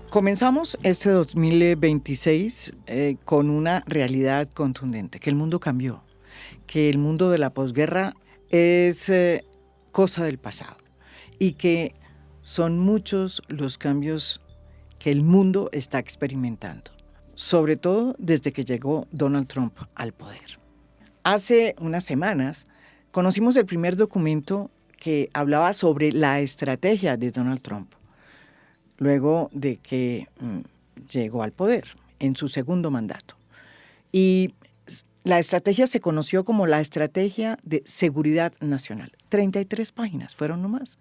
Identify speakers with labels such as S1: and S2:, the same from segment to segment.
S1: Comenzamos este 2026 con una realidad contundente, que el mundo cambió, que el mundo de la posguerra es cosa del pasado y que son muchos los cambios que el mundo está experimentando, sobre todo desde que llegó Donald Trump al poder. Hace unas semanas conocimos el primer documento que hablaba sobre la estrategia de Donald Trump luego de que llegó al poder en su segundo mandato. Y la estrategia se conoció como la Estrategia de Seguridad Nacional. 33 páginas fueron nomás.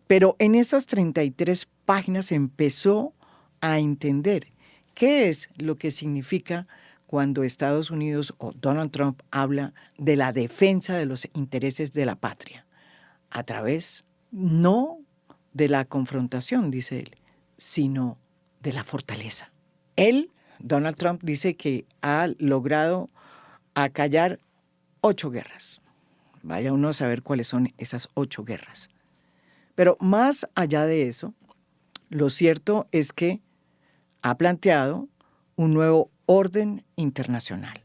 S1: Pero en esas 33 páginas empezó a entender qué es lo que significa cuando Estados Unidos o Donald Trump habla de la defensa de los intereses de la patria, a través no de la confrontación, dice él, sino de la fortaleza. Él, Donald Trump, dice que ha logrado acallar 8 guerras. Vaya uno a saber cuáles son esas 8 guerras. Pero más allá de eso, lo cierto es que ha planteado un nuevo orden internacional.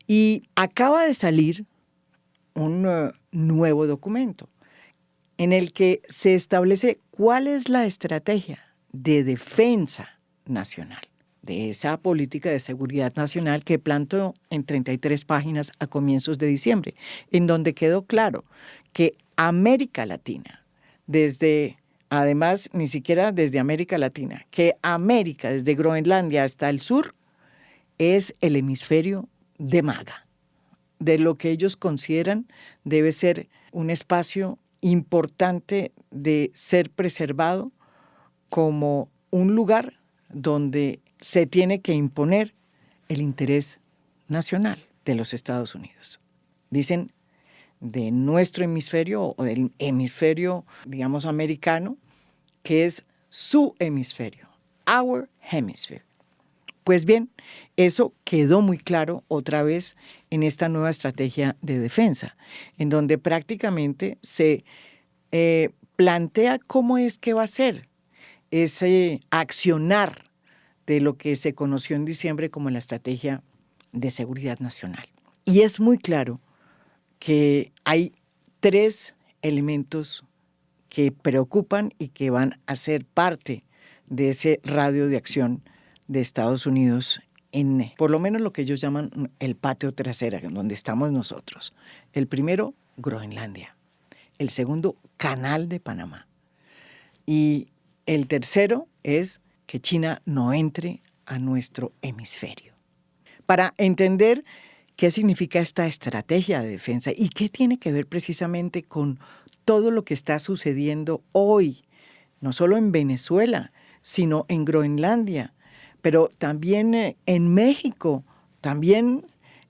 S1: Y acaba de salir un nuevo documento en el que se establece cuál es la estrategia de defensa nacional, de esa política de seguridad nacional que planteó en 33 páginas a comienzos de diciembre, en donde quedó claro que América Latina, además ni siquiera desde América Latina, que América, desde Groenlandia hasta el sur, es el hemisferio de MAGA, de lo que ellos consideran debe ser un espacio importante de ser preservado como un lugar donde se tiene que imponer el interés nacional de los Estados Unidos. Dicen de nuestro hemisferio o del hemisferio, digamos, americano, que es su hemisferio, our hemisphere. Pues bien, eso quedó muy claro otra vez en esta nueva estrategia de defensa, en donde prácticamente se plantea cómo es que va a ser ese accionar de lo que se conoció en diciembre como la estrategia de seguridad nacional. Y es muy claro que hay 3 elementos que preocupan y que van a ser parte de ese radio de acción de Estados Unidos en, por lo menos lo que ellos llaman el patio trasero, donde estamos nosotros. El primero, Groenlandia. El segundo, Canal de Panamá. Y el tercero es que China no entre a nuestro hemisferio. Para entender qué significa esta estrategia de defensa y qué tiene que ver precisamente con todo lo que está sucediendo hoy, no solo en Venezuela, sino en Groenlandia, pero también en México, también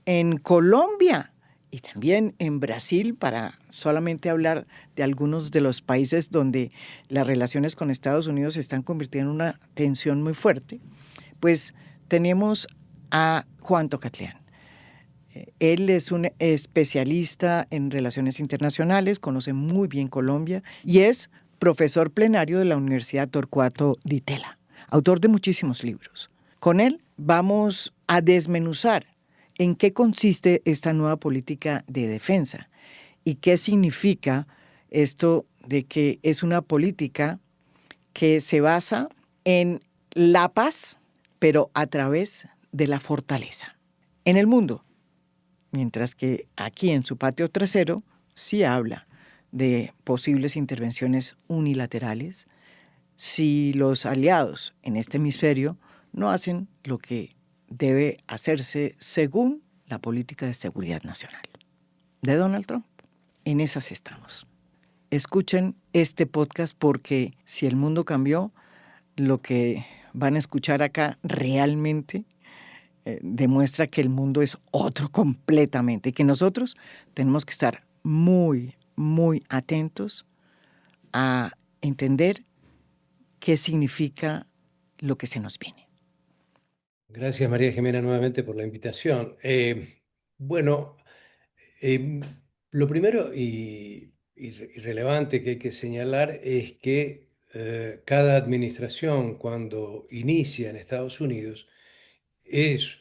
S1: en Colombia y también en Brasil, para solamente hablar de algunos de los países donde las relaciones con Estados Unidos se están convirtiendo en una tensión muy fuerte, pues tenemos a Juan Tocatlián. Él es un especialista en relaciones internacionales, conoce muy bien Colombia y es profesor plenario de la Universidad Torcuato Di Tella, autor de muchísimos libros. Con él vamos a desmenuzar en qué consiste esta nueva política de defensa y qué significa esto de que es una política que se basa en la paz, pero a través de la fortaleza. En el mundo, mientras que aquí en su patio trasero sí habla de posibles intervenciones unilaterales si los aliados en este hemisferio no hacen lo que debe hacerse según la política de seguridad nacional de Donald Trump. En esas estamos. Escuchen este podcast porque si el mundo cambió, lo que van a escuchar acá realmente demuestra que el mundo es otro completamente y que nosotros tenemos que estar muy, muy atentos a entender qué significa lo que se nos viene.
S2: Gracias, María Jimena, nuevamente por la invitación. Bueno, lo primero y relevante que hay que señalar es que cada administración cuando inicia en Estados Unidos es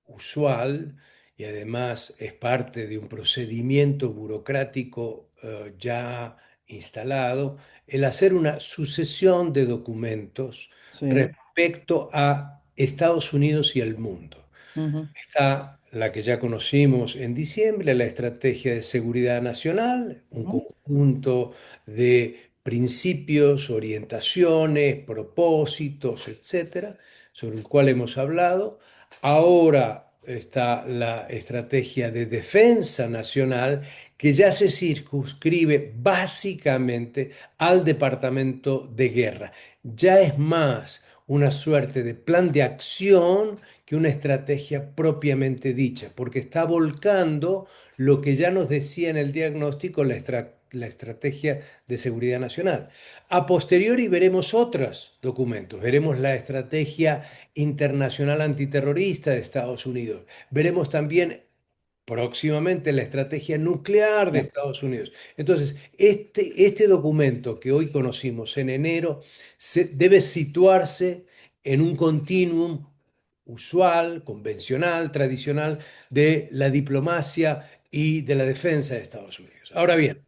S2: usual y además es parte de un procedimiento burocrático ya instalado, el hacer una sucesión de documentos
S1: Sí.
S2: respecto a Estados Unidos y el mundo.
S1: Ujú,
S2: Está la que ya conocimos en diciembre, la Estrategia de Seguridad Nacional, un
S1: ujú,
S2: conjunto de principios, orientaciones, propósitos, etcétera, sobre el cual hemos hablado. Ahora está la Estrategia de Defensa Nacional, que ya se circunscribe básicamente al Departamento de Guerra. Ya es más una suerte de plan de acción que una estrategia propiamente dicha, porque está volcando lo que ya nos decía en el diagnóstico la estrategia de seguridad nacional. A posteriori veremos otros documentos, veremos la estrategia internacional antiterrorista de Estados Unidos, veremos también próximamente la estrategia nuclear de
S1: sí,
S2: Estados Unidos. Entonces, este documento que hoy conocimos en enero debe situarse en un continuum usual, convencional, tradicional de la diplomacia y de la defensa de Estados Unidos. Ahora bien,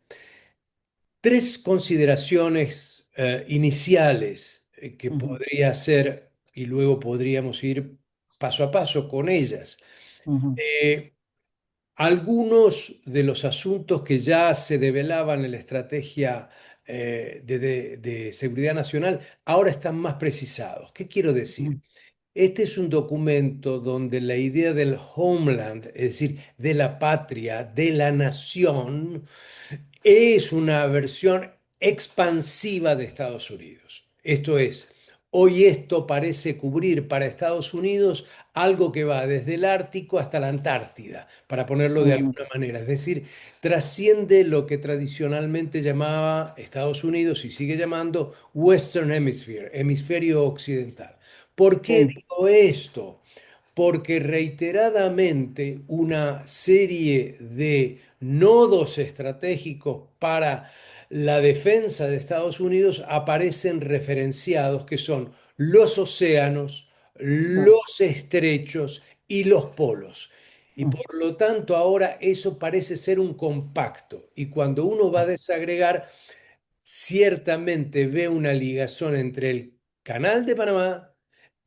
S2: tres consideraciones iniciales que
S1: ujú,
S2: podría hacer y luego podríamos ir paso a paso con ellas.
S1: ujú,
S2: Eh, Algunos de los asuntos que ya se develaban en la estrategia de seguridad nacional ahora están más precisados. ¿Qué quiero decir?
S1: ujú,
S2: Este es un documento donde la idea del homeland, es decir, de la patria, de la nación, es una versión expansiva de Estados Unidos. Esto es, hoy esto parece cubrir para Estados Unidos algo que va desde el Ártico hasta la Antártida, para ponerlo de
S1: ujú,
S2: alguna manera. Es decir, trasciende lo que tradicionalmente llamaba Estados Unidos y sigue llamando Western Hemisphere, hemisferio occidental. ¿Por qué
S1: sí,
S2: digo esto? Porque reiteradamente una serie de nodos estratégicos para la defensa de Estados Unidos aparecen referenciados, que son los océanos,
S1: sí,
S2: los estrechos y los polos. Y
S1: ujú,
S2: por lo tanto ahora eso parece ser un compacto. Y cuando uno va a desagregar, ciertamente ve una ligazón entre el Canal de Panamá,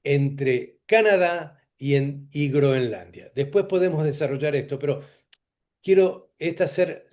S2: entre Canadá y Groenlandia. Después podemos desarrollar esto, pero quiero hacer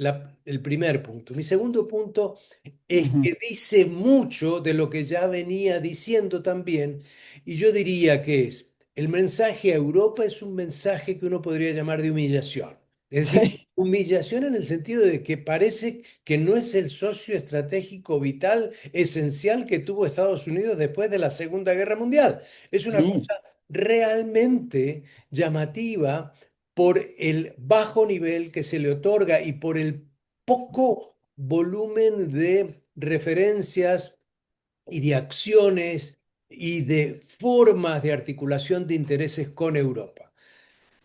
S2: el primer punto. Mi segundo punto es
S1: ujú,
S2: que dice mucho de lo que ya venía diciendo también, y yo diría que el mensaje a Europa es un mensaje que uno podría llamar de humillación. Es decir,
S1: sí,
S2: humillación en el sentido de que parece que no es el socio estratégico vital esencial que tuvo Estados Unidos después de la Segunda Guerra Mundial. Es una
S1: sí,
S2: cosa realmente llamativa por el bajo nivel que se le otorga y por el poco volumen de referencias y de acciones y de formas de articulación de intereses con Europa.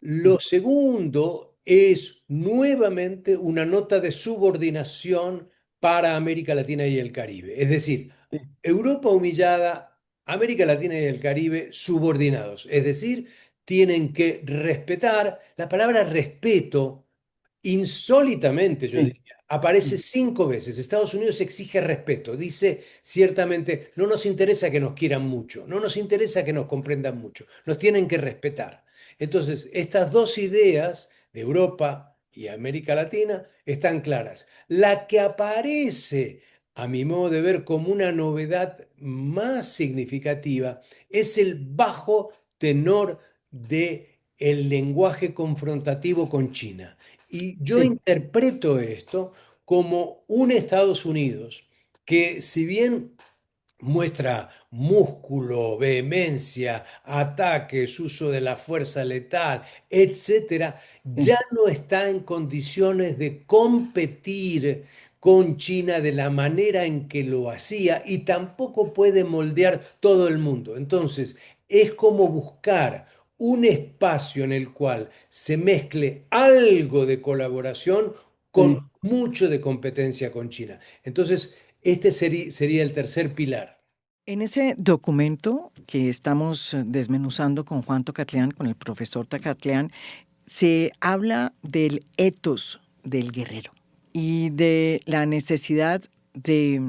S2: Lo segundo es nuevamente una nota de subordinación para América Latina y el Caribe. Es decir,
S1: sí,
S2: Europa humillada, América Latina y el Caribe subordinados. Es decir, tienen que respetar. La palabra respeto, insólitamente, yo
S1: sí,
S2: diría, aparece 5 veces. Estados Unidos exige respeto. Dice ciertamente, no nos interesa que nos quieran mucho, no nos interesa que nos comprendan mucho, nos tienen que respetar. Entonces, estas dos ideas de Europa y América Latina están claras. La que aparece, a mi modo de ver, como una novedad más significativa es el bajo tenor de el lenguaje confrontativo con China. Y yo
S1: sí,
S2: interpreto esto como un Estados Unidos que, si bien muestra músculo, vehemencia, ataques, uso de la fuerza letal, etcétera, ya
S1: sí,
S2: no está en condiciones de competir con China de la manera en que lo hacía y tampoco puede moldear todo el mundo. Entonces, es como buscar un espacio en el cual se mezcle algo de colaboración
S1: sí,
S2: con mucho de competencia con China. Entonces, Este sería el tercer pilar.
S1: En ese documento que estamos desmenuzando con Juan Tocatlián, con el profesor Tocatlián, se habla del ethos del guerrero y de la necesidad de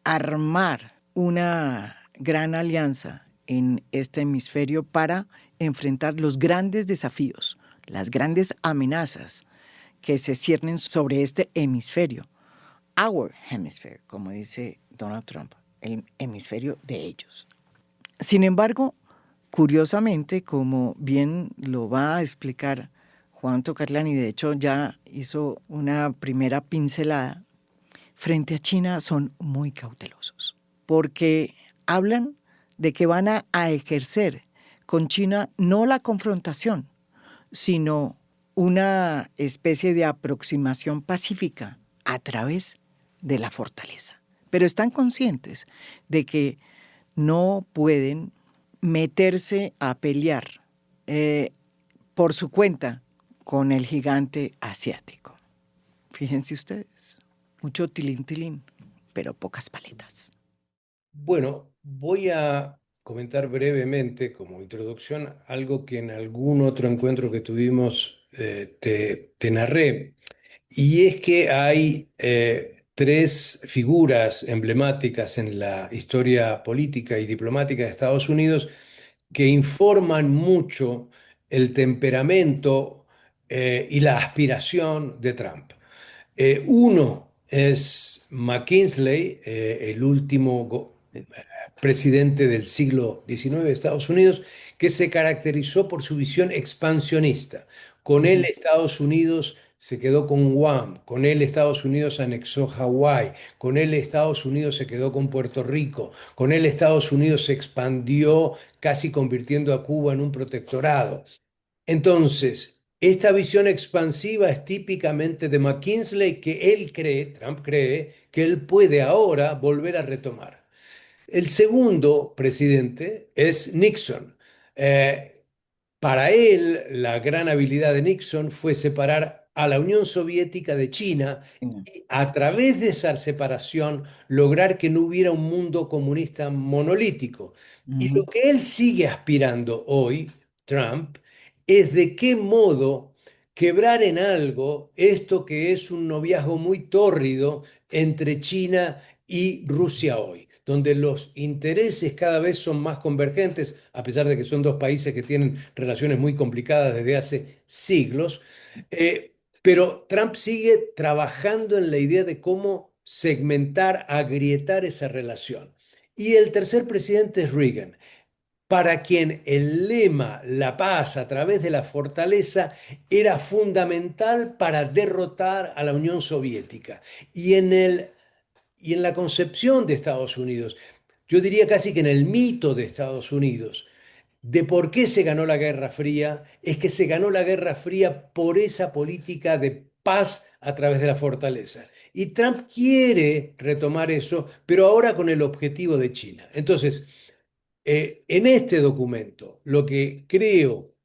S1: armar una gran alianza en este hemisferio para enfrentar los grandes desafíos, las grandes amenazas que se ciernen sobre este hemisferio. Our hemisphere, como dice Donald Trump, el hemisferio de ellos. Sin embargo, curiosamente, como bien lo va a explicar Juan Tocatlián, y de hecho ya hizo una primera pincelada, frente a China son muy cautelosos, porque hablan de que van a ejercer con China no la confrontación, sino una especie de aproximación pacífica a través de la fortaleza. Pero están conscientes de que no pueden meterse a pelear por su cuenta con el gigante asiático. Fíjense ustedes, mucho tilín tilín, pero pocas paletas.
S2: Bueno, voy a comentar brevemente como introducción algo que en algún otro encuentro que tuvimos te narré, y es que hay tres figuras emblemáticas en la historia política y diplomática de Estados Unidos que informan mucho el temperamento y la aspiración de Trump. Uno es McKinley, el último presidente del siglo XIX de Estados Unidos, que se caracterizó por su visión expansionista. Con él Estados Unidos se quedó con Guam, con él Estados Unidos anexó Hawái, con él Estados Unidos se quedó con Puerto Rico, con él Estados Unidos se expandió casi convirtiendo a Cuba en un protectorado. Entonces, esta visión expansiva es típicamente de McKinley que él cree, Trump cree, que él puede ahora volver a retomar. El segundo presidente es Nixon. Eh, para él, la gran habilidad de Nixon fue separar a la Unión Soviética de China y a través de esa separación lograr que no hubiera un mundo comunista monolítico. Y lo
S1: Ujú.
S2: que él sigue aspirando hoy, Trump, es de qué modo quebrar en algo esto que es un noviazgo muy tórrido entre China y Rusia hoy, donde los intereses cada vez son más convergentes, a pesar de que son dos países que tienen relaciones muy complicadas desde hace siglos. Pero Trump sigue trabajando en la idea de cómo segmentar, agrietar esa relación. Y el tercer presidente es Reagan, para quien el lema "la paz a través de la fortaleza" era fundamental para derrotar a la Unión Soviética. Y y en la concepción de Estados Unidos, yo diría casi que en el mito de Estados Unidos, de por qué se ganó la Guerra Fría, es que se ganó la Guerra Fría por esa política de paz a través de la fortaleza. Y Trump quiere retomar eso, pero ahora con el objetivo de China. Entonces, en este documento, lo que creo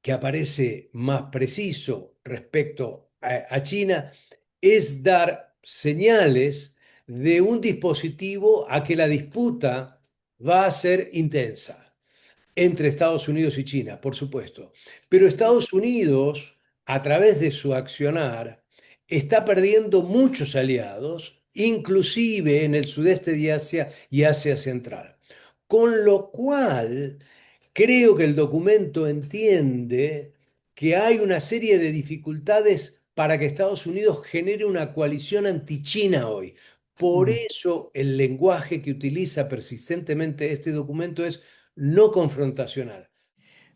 S2: que aparece más preciso respecto a China es dar señales de un dispositivo a que la disputa va a ser intensa entre Estados Unidos y China, por supuesto. Pero Estados Unidos, a través de su accionar, está perdiendo muchos aliados, inclusive en el sudeste de Asia y Asia Central. Con lo cual, creo que el documento entiende que hay una serie de dificultades para que Estados Unidos genere una coalición anti-China hoy. Por
S1: Mm.
S2: eso el lenguaje que utiliza persistentemente este documento es no confrontacional.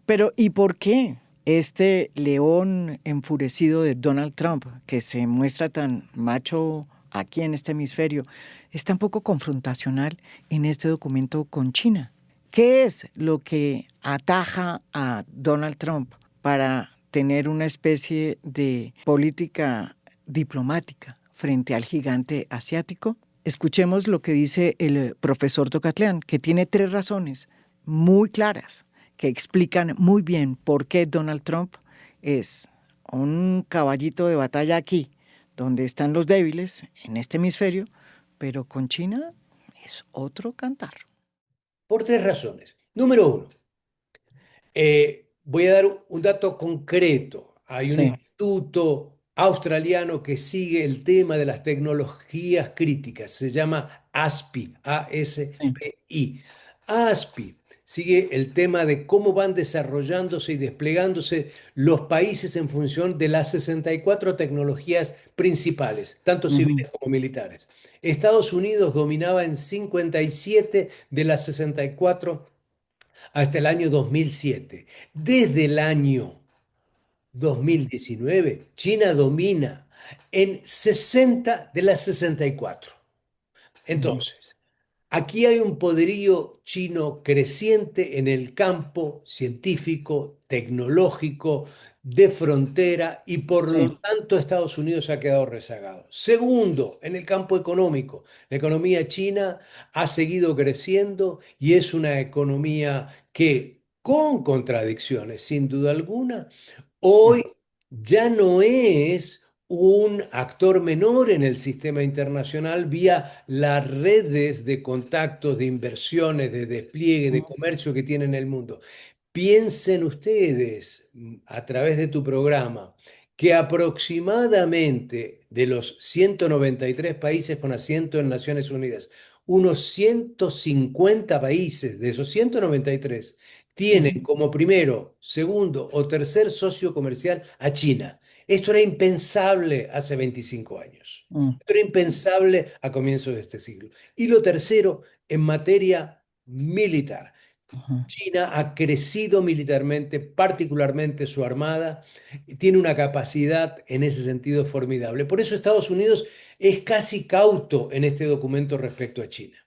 S1: Pero ¿y por qué este león enfurecido de Donald Trump, que se muestra tan macho aquí en este hemisferio, es tan poco confrontacional en este documento con China? ¿Qué es lo que ataja a Donald Trump para tener una especie de política diplomática frente al gigante asiático? Escuchemos lo que dice el profesor Tocatlián, que tiene tres razones muy claras que explican muy bien por qué Donald Trump es un caballito de batalla aquí, donde están los débiles, en este hemisferio, pero con China es otro cantar.
S2: Por tres razones. Número uno, voy a dar un dato concreto. Hay un
S1: Sí.
S2: instituto australiano que sigue el tema de las tecnologías críticas. Se llama ASPI,
S1: Sí.
S2: A-S-P-I. ASPI sigue el tema de cómo van desarrollándose y desplegándose los países en función de las 64 tecnologías principales, tanto
S1: Ujú.
S2: civiles como militares. Estados Unidos dominaba en 57 de las 64 hasta el año 2007. Desde el año 2019, China domina en 60 de las 64.
S1: Ujú.
S2: Entonces, aquí hay un poderío chino creciente en el campo científico, tecnológico, de frontera y por lo
S1: Sí.
S2: tanto Estados Unidos ha quedado rezagado. Segundo, en el campo económico, la economía china ha seguido creciendo y es una economía que, con contradicciones, sin duda alguna, hoy ya no es un actor menor en el sistema internacional vía las redes de contactos, de inversiones, de despliegue, de
S1: Ujú.
S2: comercio que tiene en el mundo. Piensen ustedes, a través de tu programa, que aproximadamente de los 193 países con asiento en Naciones Unidas, unos 150 países de esos 193 tienen
S1: Ujú.
S2: como primero, segundo o tercer socio comercial a China. Esto era impensable hace 25 años.
S1: Mm.
S2: Esto era
S1: Sí.
S2: impensable a comienzos de este siglo. Y lo tercero, en materia militar.
S1: Ujú.
S2: China ha crecido militarmente, particularmente su armada, y tiene una capacidad en ese sentido formidable. Por eso Estados Unidos es casi cauto en este documento respecto a China.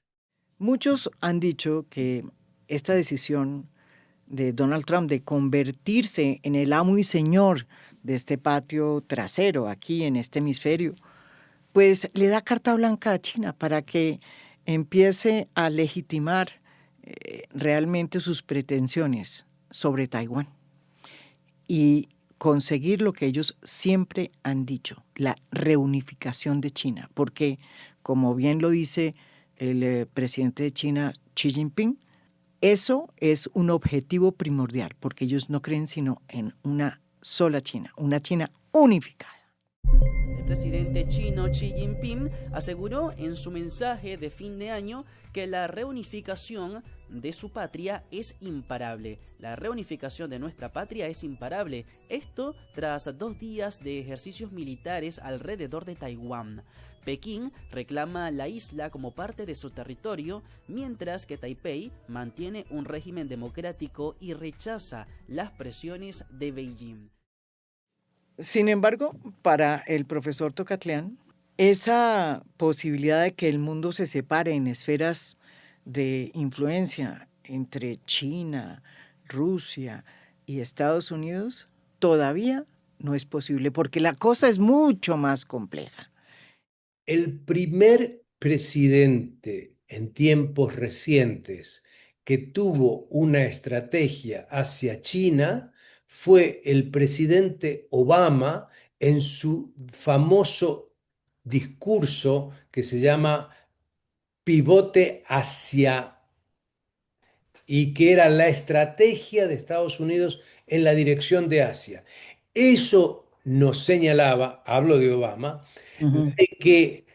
S1: Muchos han dicho que esta decisión de Donald Trump de convertirse en el amo y señor de este patio trasero aquí en este hemisferio, pues le da carta blanca a China para que empiece a legitimar realmente sus pretensiones sobre Taiwán y conseguir lo que ellos siempre han dicho, la reunificación de China, porque como bien lo dice el presidente de China, Xi Jinping, eso es un objetivo primordial, porque ellos no creen sino en una sola China, una China unificada.
S3: El presidente chino Xi Jinping aseguró en su mensaje de fin de año que la reunificación de su patria es imparable. La reunificación de nuestra patria es imparable. Esto tras 2 días de ejercicios militares alrededor de Taiwán. Pekín reclama la isla como parte de su territorio, mientras que Taipei mantiene un régimen democrático y rechaza las presiones de Beijing.
S1: Sin embargo, para el profesor Tocatlián, esa posibilidad de que el mundo se separe en esferas de influencia entre China, Rusia y Estados Unidos todavía no es posible, porque la cosa es mucho más compleja.
S2: El primer presidente en tiempos recientes que tuvo una estrategia hacia China fue el presidente Obama en su famoso discurso que se llama pivote hacia y que era la estrategia de Estados Unidos en la dirección de Asia. Eso nos señalaba, hablo de Obama,
S1: Ujú.
S2: de que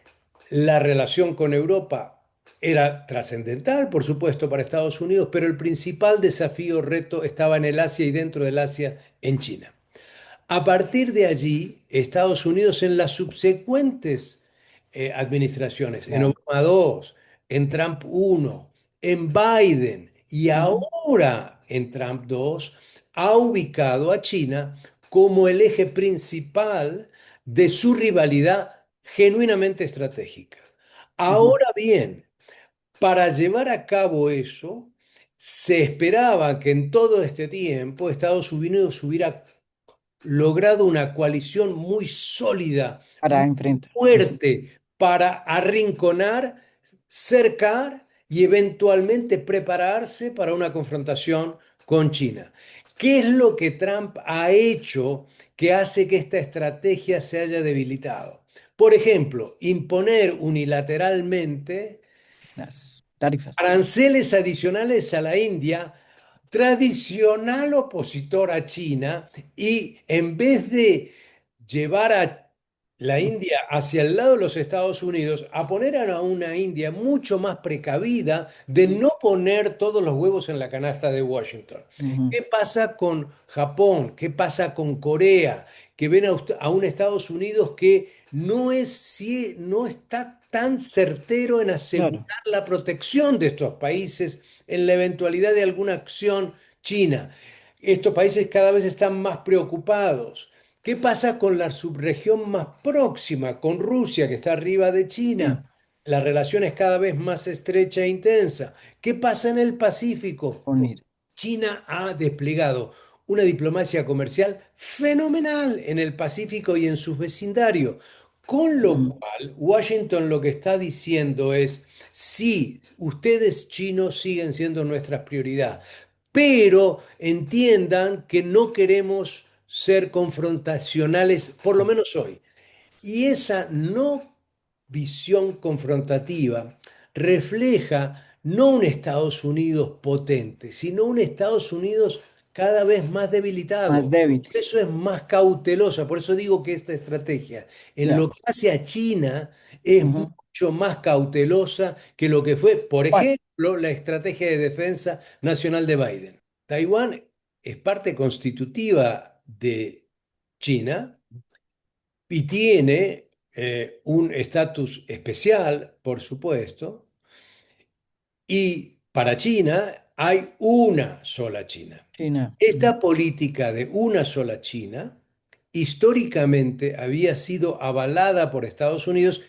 S2: la relación con Europa era trascendental, por supuesto, para Estados Unidos, pero el principal desafío, reto, estaba en el Asia y dentro del Asia, en China. A partir de allí, Estados Unidos en las subsecuentes administraciones, en
S1: Claro.
S2: Obama 2, en Trump 1, en Biden y
S1: Ujú.
S2: ahora en Trump 2, ha ubicado a China como el eje principal de su rivalidad genuinamente estratégica.
S1: Ujú.
S2: Ahora bien, para llevar a cabo eso, se esperaba que en todo este tiempo Estados Unidos hubiera logrado una coalición muy sólida,
S1: Para
S2: muy
S1: enfrentar. Ujú.
S2: fuerte para arrinconar, cercar y eventualmente prepararse para una confrontación con China. ¿Qué es lo que Trump ha hecho que hace que esta estrategia se haya debilitado? Por ejemplo, imponer unilateralmente
S1: Las tarifas.
S2: aranceles adicionales a la India, tradicional opositor a China, y en vez de llevar a la India hacia el lado de los Estados Unidos, a poner a una India mucho más precavida de no poner todos los huevos en la canasta de Washington.
S1: Ujú.
S2: ¿Qué pasa con Japón? ¿Qué pasa con Corea? Que ven a un Estados Unidos que no está tan certero en asegurar
S1: Claro.
S2: la protección de estos países en la eventualidad de alguna acción china. Estos países cada vez están más preocupados. ¿Qué pasa con la subregión más próxima, con Rusia, que está arriba de
S1: Sí,
S2: China? La relación es cada vez más estrecha e intensa. ¿Qué pasa en el Pacífico?
S1: unir.
S2: China ha desplegado una diplomacia comercial fenomenal en el Pacífico y en sus vecindarios, con lo
S1: Ujú.
S2: cual Washington lo que está diciendo es, sí, ustedes chinos siguen siendo nuestra prioridad, pero entiendan que no queremos ser confrontacionales, por lo menos hoy. Y esa no visión confrontativa refleja no un Estados Unidos potente, sino un Estados Unidos cada vez más
S1: Más
S2: debilitado.
S1: débil.
S2: Por eso es más cautelosa. Por eso digo que esta estrategia en
S1: Ya.
S2: lo que hace a China es
S1: Ujú.
S2: mucho más cautelosa que lo que fue, por
S1: ¿Cuál?
S2: ejemplo, la estrategia de defensa nacional de Biden. Taiwán es parte constitutiva de China y tiene un estatus especial, por supuesto, y para China hay una sola China.
S1: China.
S2: Esta política de una sola China históricamente había sido avalada por Estados Unidos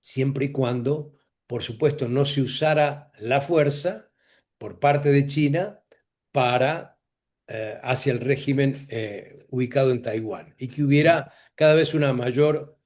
S2: siempre y cuando, por supuesto, no se usara la fuerza por parte de China para hacia el régimen ubicado en Taiwán y que
S1: Sí.
S2: hubiera cada vez una mayor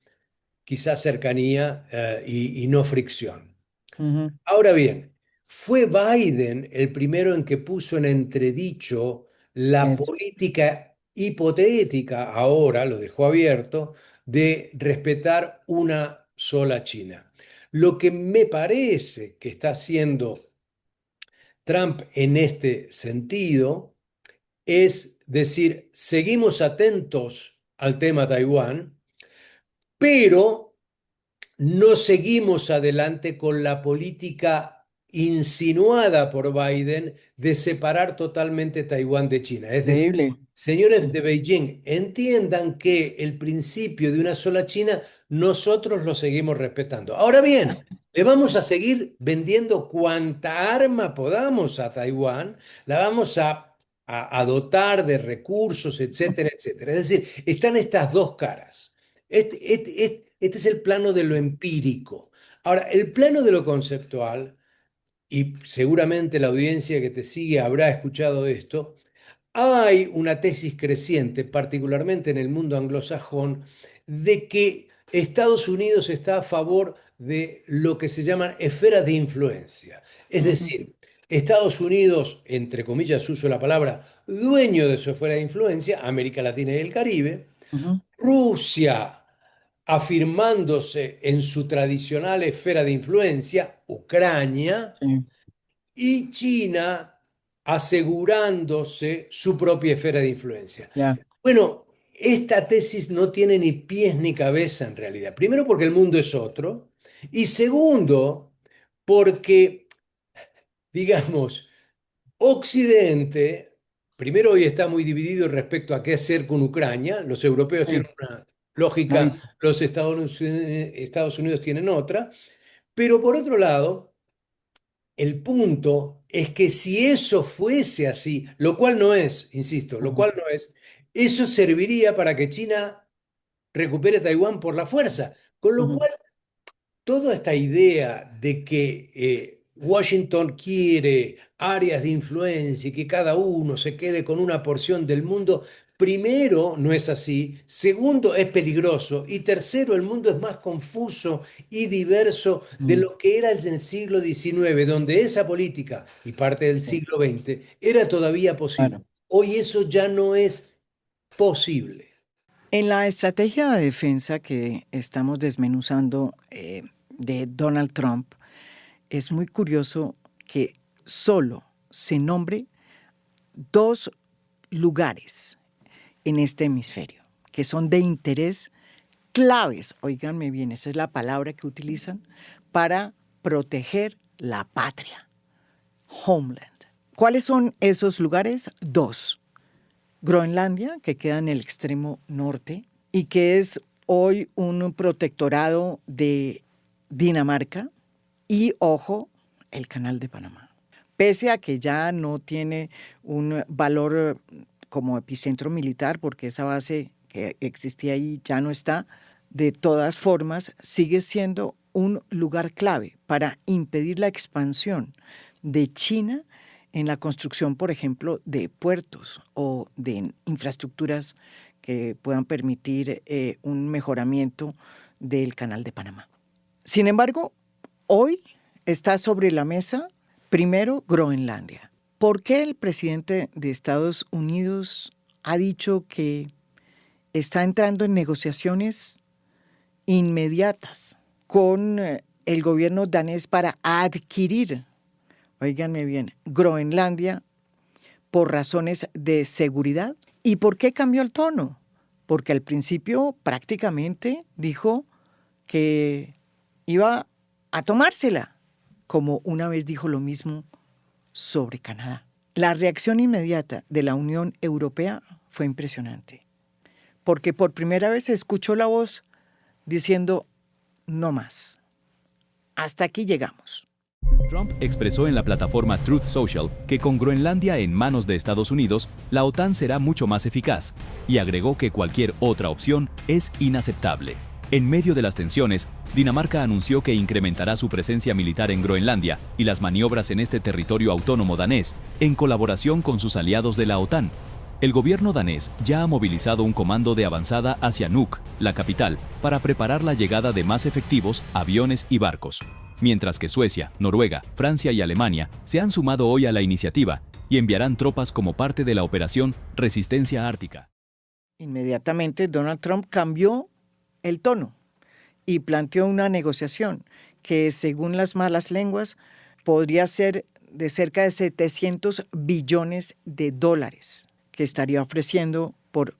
S2: quizás cercanía y no fricción.
S1: Ujú.
S2: Ahora bien, fue Biden el primero en que puso en entredicho la
S1: Eso.
S2: política hipotética, ahora lo dejó abierto, de respetar una sola China. Lo que me parece que está haciendo Trump en este sentido es decir, seguimos atentos al tema Taiwán, pero no seguimos adelante con la política insinuada por Biden de separar totalmente Taiwán de China. Es decir,
S1: Increíble.
S2: señores
S1: Sí.
S2: de Beijing, entiendan que el principio de una sola China nosotros lo seguimos respetando. Ahora bien, le vamos a seguir vendiendo cuanta arma podamos a Taiwán, la vamos a dotar de recursos, etcétera, etcétera. Es decir, están estas dos caras. Este es el plano de lo empírico. Ahora, el plano de lo conceptual, y seguramente la audiencia que te sigue habrá escuchado esto, hay una tesis creciente, particularmente en el mundo anglosajón, de que Estados Unidos está a favor de lo que se llaman esferas de influencia. Es
S1: Ujú.
S2: decir, Estados Unidos, entre comillas, uso la palabra, dueño de su esfera de influencia, América Latina y el Caribe,
S1: Ujú.
S2: Rusia afirmándose en su tradicional esfera de influencia, Ucrania,
S1: Sí.
S2: y China asegurándose su propia esfera de influencia.
S1: Ya.
S2: Bueno, esta tesis no tiene ni pies ni cabeza en realidad. Primero porque el mundo es otro y segundo porque, digamos, Occidente, primero hoy está muy dividido respecto a qué hacer con Ucrania. Los europeos
S1: Sí.
S2: tienen una lógica,
S1: Clarísimo.
S2: los Estados Unidos tienen otra, pero por otro lado, el punto es que si eso fuese así, lo cual no es, insisto, lo
S1: Ujú.
S2: cual no es, eso serviría para que China recupere Taiwán por la fuerza. Con lo
S1: Ujú.
S2: cual, toda esta idea de que Washington quiere áreas de influencia y que cada uno se quede con una porción del mundo, primero, no es así. Segundo, es peligroso. Y tercero, el mundo es más confuso y diverso de
S1: Mm.
S2: lo que era en el siglo XIX, donde esa política y parte del
S1: Sí.
S2: siglo XX era todavía posible.
S1: Claro.
S2: Hoy eso ya no es posible.
S1: En la estrategia de defensa que estamos desmenuzando de Donald Trump, es muy curioso que solo se nombre dos lugares en este hemisferio que son de interés claves, óiganme bien, esa es la palabra que utilizan, para proteger la patria, homeland. ¿Cuáles son esos lugares? Dos. Groenlandia, que queda en el extremo norte y que es hoy un protectorado de Dinamarca, y, ojo, el Canal de Panamá. Pese a que ya no tiene un valor como epicentro militar, porque esa base que existía ahí ya no está, de todas formas sigue siendo un lugar clave para impedir la expansión de China en la construcción, por ejemplo, de puertos o de infraestructuras que puedan permitir un mejoramiento del Canal de Panamá. Sin embargo, hoy está sobre la mesa, primero, Groenlandia. ¿Por qué el presidente de Estados Unidos ha dicho que está entrando en negociaciones inmediatas con el gobierno danés para adquirir, óiganme bien, Groenlandia por razones de seguridad? ¿Y por qué cambió el tono? Porque al principio prácticamente dijo que iba a tomársela, como una vez dijo lo mismo sobre Canadá. La reacción inmediata de la Unión Europea fue impresionante, porque por primera vez se escuchó la voz diciendo no más. Hasta aquí llegamos.
S4: Trump expresó en la plataforma Truth Social que con Groenlandia en manos de Estados Unidos, la OTAN será mucho más eficaz, y agregó que cualquier otra opción es inaceptable. En medio de las tensiones, Dinamarca anunció que incrementará su presencia militar en Groenlandia y las maniobras en este territorio autónomo danés, en colaboración con sus aliados de la OTAN. El gobierno danés ya ha movilizado un comando de avanzada hacia Nuuk, la capital, para preparar la llegada de más efectivos, aviones y barcos. Mientras que Suecia, Noruega, Francia y Alemania se han sumado hoy a la iniciativa y enviarán tropas como parte de la operación Resistencia Ártica.
S1: Inmediatamente Donald Trump cambió el tono y planteó una negociación que, según las malas lenguas, podría ser de cerca de 700 billones de dólares que estaría ofreciendo por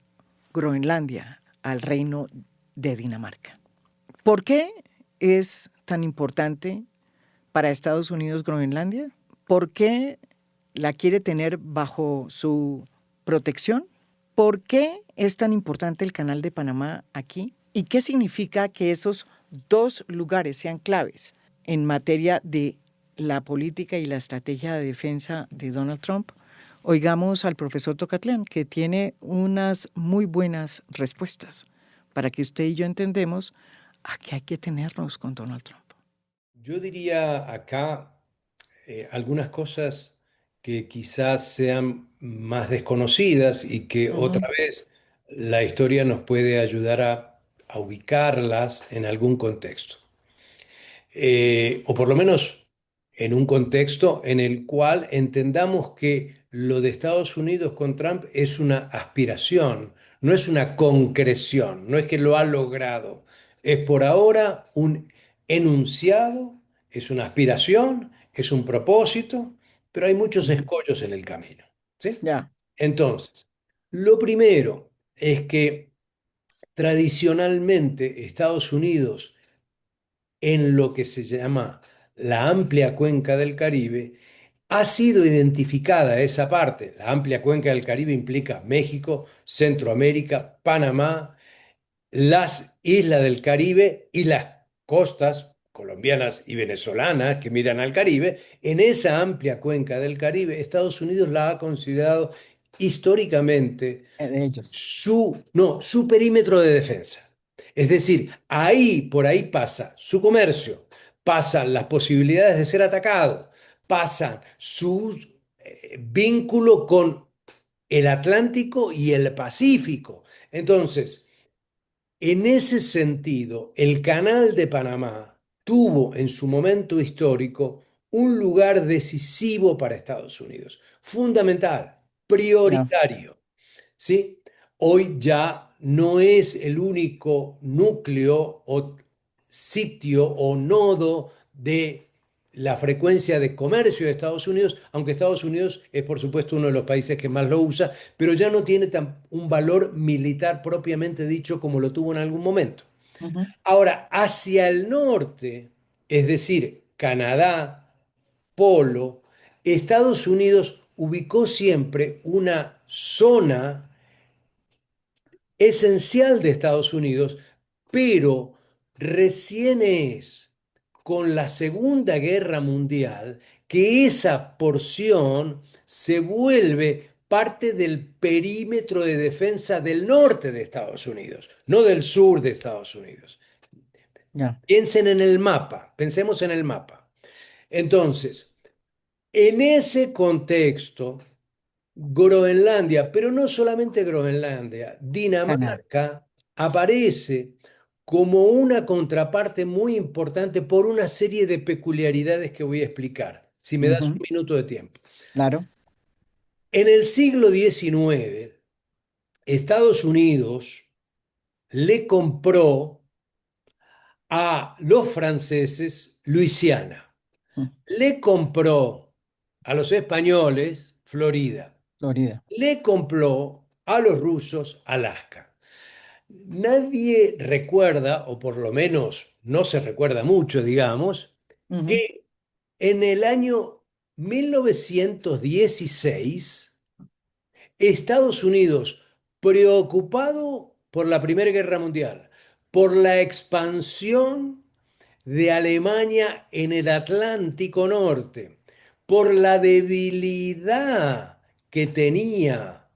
S1: Groenlandia al reino de Dinamarca. ¿Por qué es tan importante para Estados Unidos Groenlandia? ¿Por qué la quiere tener bajo su protección? ¿Por qué es tan importante el Canal de Panamá aquí? ¿Y qué significa que esos dos lugares sean claves en materia de la política y la estrategia de defensa de Donald Trump? Oigamos al profesor Tocatlián, que tiene unas muy buenas respuestas para que usted y yo entendemos a qué hay que tenernos con Donald Trump.
S2: Yo diría acá algunas cosas que quizás sean más desconocidas y que otra vez la historia nos puede ayudar a ubicarlas en algún contexto. O por lo menos en un contexto en el cual entendamos que lo de Estados Unidos con Trump es una aspiración, no es una concreción, no es que lo ha logrado, es por ahora un enunciado, es una aspiración, es un propósito, pero hay muchos escollos en el camino, ¿sí?
S1: Ya.
S2: Entonces, lo primero es que tradicionalmente Estados Unidos en lo que se llama la amplia cuenca del Caribe, ha sido identificada esa parte. La amplia cuenca del Caribe implica México, Centroamérica, Panamá, las islas del Caribe y las costas colombianas y venezolanas que miran al Caribe. En esa amplia cuenca del Caribe, Estados Unidos la ha considerado históricamente
S1: De ellos.
S2: su perímetro de defensa. Es decir, ahí, por ahí pasa su comercio, pasan las posibilidades de ser atacado, pasan su vínculo con el Atlántico y el Pacífico. Entonces, en ese sentido, el Canal de Panamá tuvo en su momento histórico un lugar decisivo para Estados Unidos, fundamental,
S1: Ya.
S2: prioritario. ¿Sí? Hoy ya no es el único núcleo o sitio o nodo de la frecuencia de comercio de Estados Unidos, aunque Estados Unidos es por supuesto uno de los países que más lo usa, pero ya no tiene un valor militar propiamente dicho como lo tuvo en algún momento.
S1: Ujú.
S2: Ahora, hacia el norte, es decir, Canadá, Polo, Estados Unidos ubicó siempre una zona esencial de Estados Unidos, pero recién es con la Segunda Guerra Mundial que esa porción se vuelve parte del perímetro de defensa del norte de Estados Unidos, no del sur de Estados Unidos.
S1: Ya.
S2: Piensen en el mapa, pensemos en el mapa. Entonces, en ese contexto, Groenlandia, pero no solamente Groenlandia,
S1: Canadá.
S2: Dinamarca aparece como una contraparte muy importante por una serie de peculiaridades que voy a explicar, si me das
S1: Ujú.
S2: un minuto de tiempo.
S1: Claro.
S2: En el siglo XIX, Estados Unidos le compró a los franceses Luisiana,
S1: Mm.
S2: le compró a los españoles Florida,
S1: Florida.
S2: le compró a los rusos Alaska. Nadie recuerda, o por lo menos no se recuerda mucho, digamos,
S1: Ujú.
S2: que en el año 1916, Estados Unidos, preocupado por la Primera Guerra Mundial, por la expansión de Alemania en el Atlántico Norte, por la debilidad que tenía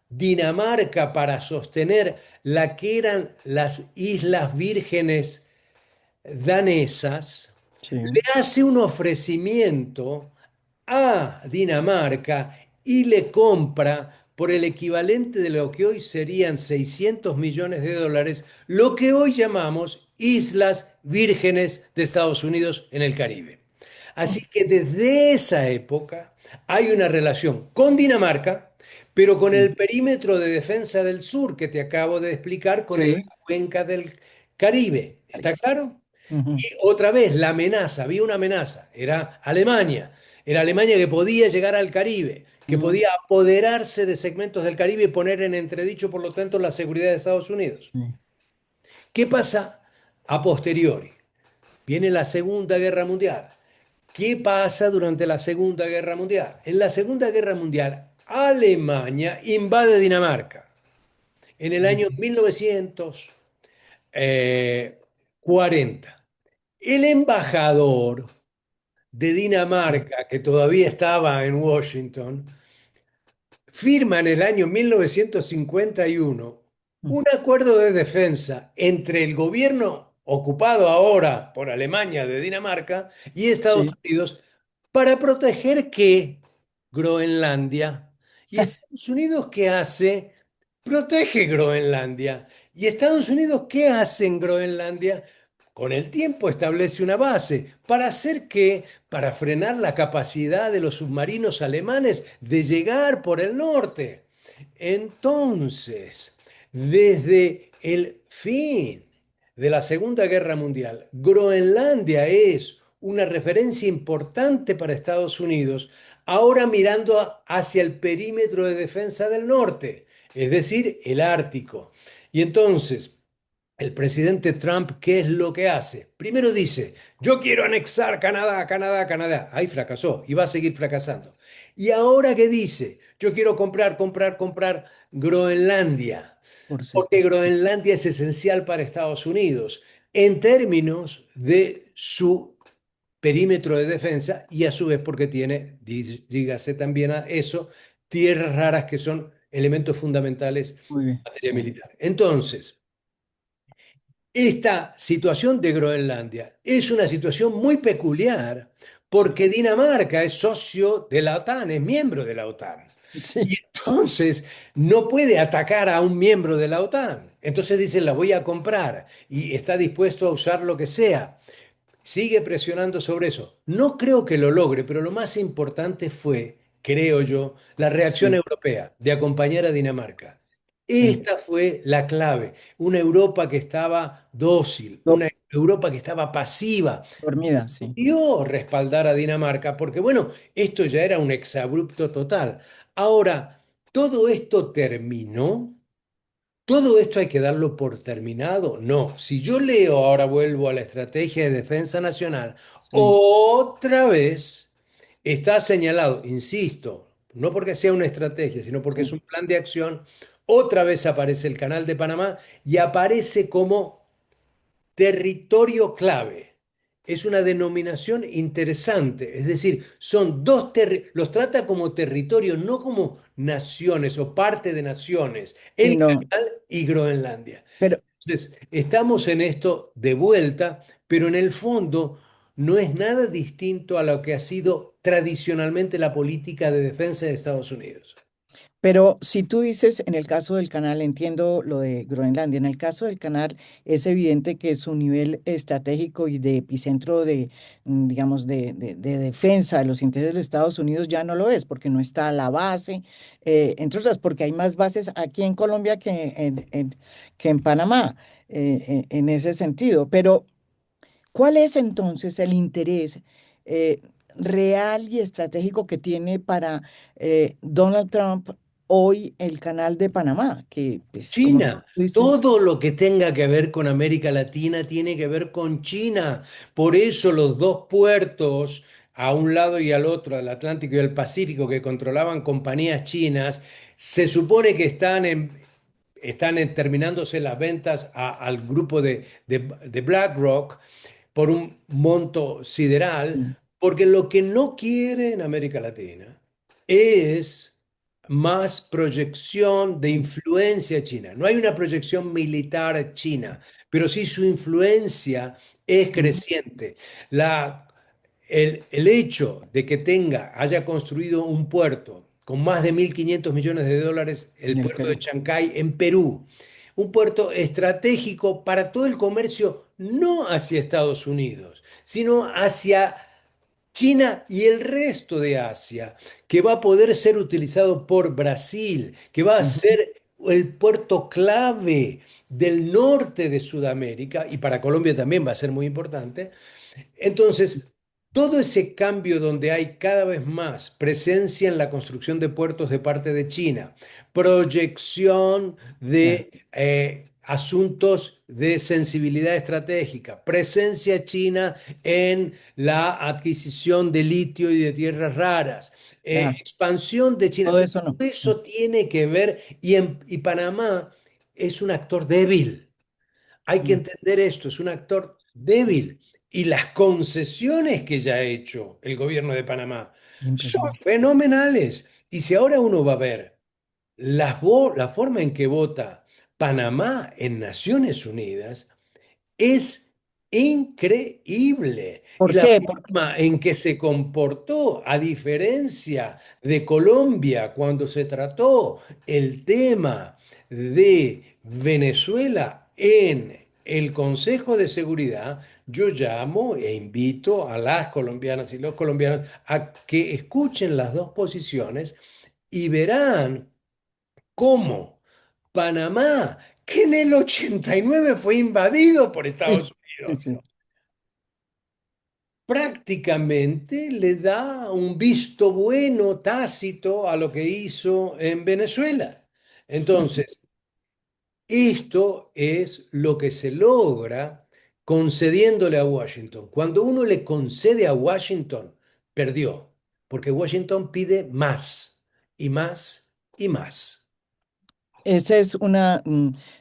S2: Dinamarca para sostener la que eran las Islas Vírgenes danesas, le
S1: Sí.
S2: hace un ofrecimiento a Dinamarca y le compra por el equivalente de lo que hoy serían 600 millones de dólares, lo que hoy llamamos Islas Vírgenes de Estados Unidos en el Caribe. Así que desde esa época hay una relación con Dinamarca, pero con
S1: Sí.
S2: el perímetro de defensa del sur que te acabo de explicar con la
S1: Sí.
S2: cuenca del Caribe. ¿Está claro?
S1: Ujú.
S2: Y otra vez la amenaza, había una amenaza, era Alemania que podía llegar al Caribe, que
S1: Ujú.
S2: podía apoderarse de segmentos del Caribe y poner en entredicho, por lo tanto, la seguridad de Estados Unidos.
S1: Sí.
S2: ¿Qué pasa a posteriori? Viene la Segunda Guerra Mundial. ¿Qué pasa durante la Segunda Guerra Mundial? En la Segunda Guerra Mundial, Alemania invade Dinamarca en el año
S1: Ujú.
S2: 1940. El embajador de Dinamarca, que todavía estaba en Washington, firma en el año 1951
S1: Ujú.
S2: un acuerdo de defensa entre el gobierno ocupado ahora por Alemania de Dinamarca y Estados
S1: Sí.
S2: Unidos para proteger ¿qué? Groenlandia. ¿Y Estados Unidos qué hace? Protege Groenlandia. ¿Y Estados Unidos qué hace en Groenlandia? Con el tiempo establece una base. ¿Para hacer qué? Para frenar la capacidad de los submarinos alemanes de llegar por el norte. Entonces, desde el fin de la Segunda Guerra Mundial, Groenlandia es una referencia importante para Estados Unidos, ahora mirando hacia el perímetro de defensa del norte, es decir, el Ártico. Y entonces, el presidente Trump, ¿qué es lo que hace? Primero dice, yo quiero anexar Canadá, Canadá, Canadá. Ahí fracasó y va a seguir fracasando. ¿Y ahora qué dice? Yo quiero comprar, comprar, comprar Groenlandia,
S1: Por
S2: porque
S1: sí.
S2: Groenlandia es esencial para Estados Unidos en términos de su perímetro de defensa y a su vez porque tiene, dígase también a eso, tierras raras que son elementos fundamentales en
S1: Muy bien.
S2: materia
S1: Sí.
S2: militar. Entonces, esta situación de Groenlandia es una situación muy peculiar porque Dinamarca es socio de la OTAN, es miembro de la OTAN. Y
S1: Sí.
S2: entonces no puede atacar a un miembro de la OTAN. Entonces dice, la voy a comprar y está dispuesto a usar lo que sea. Sigue presionando sobre eso. No creo que lo logre, pero lo más importante fue, creo yo, la reacción
S1: Sí.
S2: europea de acompañar a Dinamarca.
S1: sí,
S2: Esta fue la clave. Una Europa que estaba dócil,
S1: do-
S2: una Europa que estaba pasiva.
S1: dormida, sí.
S2: Dio respaldar a Dinamarca porque, bueno, esto ya era un exabrupto total. Ahora, todo esto terminó. ¿Todo esto hay que darlo por terminado? No. Si yo leo, ahora vuelvo a la estrategia de defensa nacional,
S1: Sí,
S2: otra vez está señalado, insisto, no porque sea una estrategia, sino porque es
S1: sí.
S2: un plan de acción, otra vez aparece el Canal de Panamá y aparece como territorio clave. Es una denominación interesante, es decir, son los trata como territorio, no como naciones o parte de naciones,
S1: Sí,
S2: el
S1: no,
S2: Canal y Groenlandia.
S1: pero,
S2: Entonces, estamos en esto de vuelta, pero en el fondo no es nada distinto a lo que ha sido tradicionalmente la política de defensa de Estados Unidos.
S1: pero si tú dices en el caso del canal, entiendo lo de Groenlandia, en el caso del canal es evidente que su nivel estratégico y de epicentro de, digamos, de defensa de los intereses de los Estados Unidos ya no lo es, porque no está la base, entre otras, porque hay más bases aquí en Colombia que en Panamá, en ese sentido. Pero ¿cuál es entonces el interés eh, real y estratégico que tiene para Donald Trump hoy el canal de Panamá? Que, pues, como tú
S2: China,
S1: dices,
S2: todo lo que tenga que ver con América Latina tiene que ver con China. Por eso los dos puertos, a un lado y al otro, del Atlántico y el Pacífico, que controlaban compañías chinas, se supone que terminándose las ventas al grupo de BlackRock por un monto sideral,
S1: sí,
S2: porque lo que no quiere en América Latina es más proyección de
S1: sí,
S2: influencia china. No hay una proyección militar china, pero sí su influencia es
S1: ujú,
S2: creciente. El hecho de que haya construido un puerto con más de 1.500 millones de dólares,
S1: en
S2: el
S1: el
S2: puerto de
S1: Perú.
S2: Chancay en Perú, un puerto estratégico para todo el comercio, no hacia Estados Unidos, sino hacia China y el resto de Asia, que va a poder ser utilizado por Brasil, que va a
S1: Ujú,
S2: ser el puerto clave del norte de Sudamérica, y para Colombia también va a ser muy importante. Entonces, todo ese cambio donde hay cada vez más presencia en la construcción de puertos de parte de China, proyección
S1: ya,
S2: de asuntos de sensibilidad estratégica, presencia china en la adquisición de litio y de tierras raras,
S1: ya,
S2: expansión de China,
S1: todo
S2: todo
S1: eso no.
S2: eso tiene que ver, y Panamá es un actor débil. Hay que
S1: Mm,
S2: entender esto, es un actor débil. Y las concesiones que ya ha hecho el gobierno de Panamá son
S1: impresionante.
S2: fenomenales. Y si ahora uno va a ver la forma en que vota Panamá en Naciones Unidas, es increíble. Y
S1: ¿Por
S2: la
S1: qué? Porque,
S2: forma en que se comportó, a diferencia de Colombia, cuando se trató el tema de Venezuela en el Consejo de Seguridad, yo llamo e invito a las colombianas y los colombianos a que escuchen las dos posiciones y verán cómo Panamá, que en el 89 fue invadido por
S1: sí,
S2: Estados
S1: sí,
S2: Unidos,
S1: sí.
S2: prácticamente le da un visto bueno tácito a lo que hizo en Venezuela. Entonces, esto es lo que se logra concediéndole a Washington. Cuando uno le concede a Washington, perdió, porque Washington pide más y más y más.
S1: Esa es una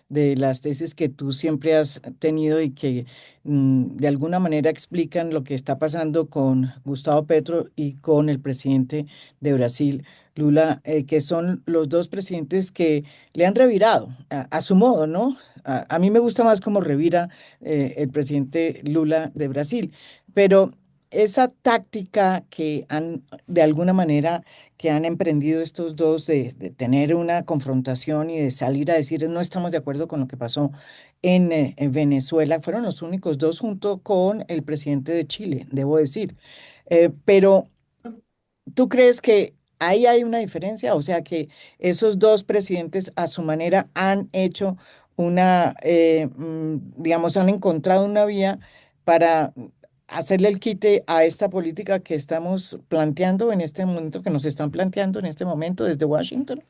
S1: de las tesis que tú siempre has tenido y que de alguna manera explican lo que está pasando con Gustavo Petro y con el presidente de Brasil, Lula, que son los dos presidentes que le han revirado a su modo, ¿no? A mí me gusta más cómo revira el presidente Lula de Brasil, pero esa táctica que han de alguna manera que han emprendido estos dos de tener una confrontación y de salir a decir no estamos de acuerdo con lo que pasó en Venezuela, fueron los únicos dos junto con el presidente de Chile, debo decir. Pero ¿tú crees que Ahí hay una diferencia, o sea que esos dos presidentes a su manera han hecho digamos, han encontrado una vía para hacerle el quite a esta política que estamos planteando en este momento, que nos están planteando en este momento desde Washington.